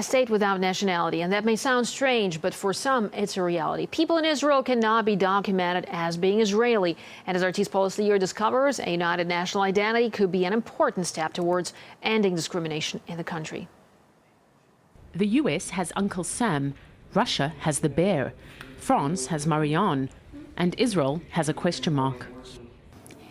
A state without nationality, and that may sound strange, but for some, it's a reality. People in Israel cannot be documented as being Israeli. And as RT's Poll of the Year discovers, a united national identity could be an important step towards ending discrimination in the country. The US has Uncle Sam, Russia has the bear, France has Marianne, and Israel has a question mark.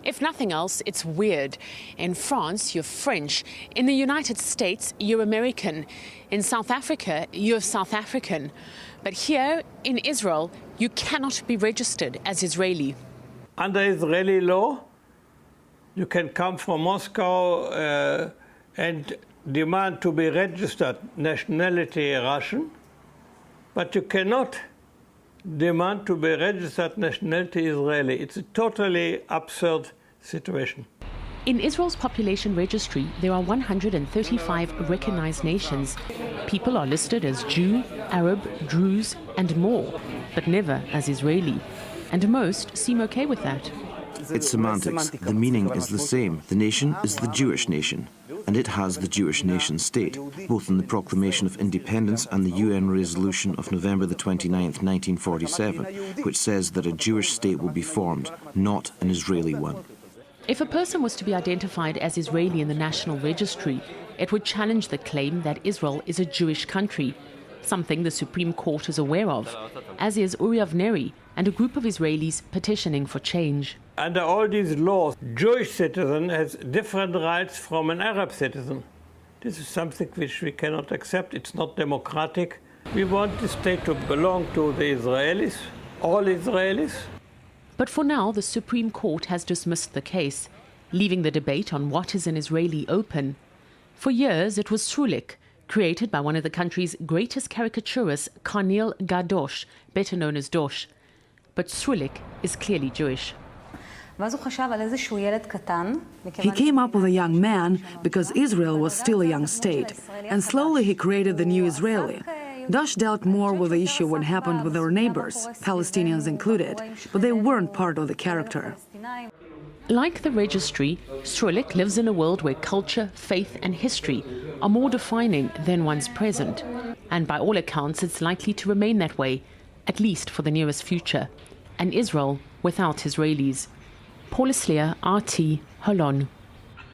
If nothing else, it's weird. In France, you're French. In the United States, you're American. In South Africa, you're South African. But here, in Israel, you cannot be registered as Israeli. Under Israeli law, you can come from Moscow and demand to be registered nationality Russian, but you cannot demand to be registered nationality Israeli. It's a totally absurd situation. In Israel's population registry, there are 135 recognized nations. People are listed as Jew, Arab, Druze, and more, but never as Israeli. And most seem okay with that. It's semantics. The meaning is the same. The nation is the Jewish nation, and it has the Jewish nation state, both in the Proclamation of Independence and the UN resolution of November the 29th, 1947, which says that a Jewish state will be formed, not an Israeli one. If a person was to be identified as Israeli in the National Registry, it would challenge the claim that Israel is a Jewish country, something the Supreme Court is aware of, as is Uri Avneri and a group of Israelis petitioning for change. Under all these laws, Jewish citizen has different rights from an Arab citizen. This is something which we cannot accept. It's not democratic. We want the state to belong to the Israelis, all Israelis. But for now, the Supreme Court has dismissed the case, leaving the debate on what is an Israeli open. For years, it was Srulik, created by one of the country's greatest caricaturists, Karnil Gadosh, better known as Dosh. But Srulik is clearly Jewish. He came up with a young man because Israel was still a young state, and slowly he created the new Israeli. Dosh dealt more with the issue what happened with our neighbors, Palestinians included, but they weren't part of the character. Like the registry, Srulik lives in a world where culture, faith and history are more defining than one's present. And by all accounts, it's likely to remain that way, at least for the nearest future. An Israel without Israelis. Paul Islier, RT, Holon.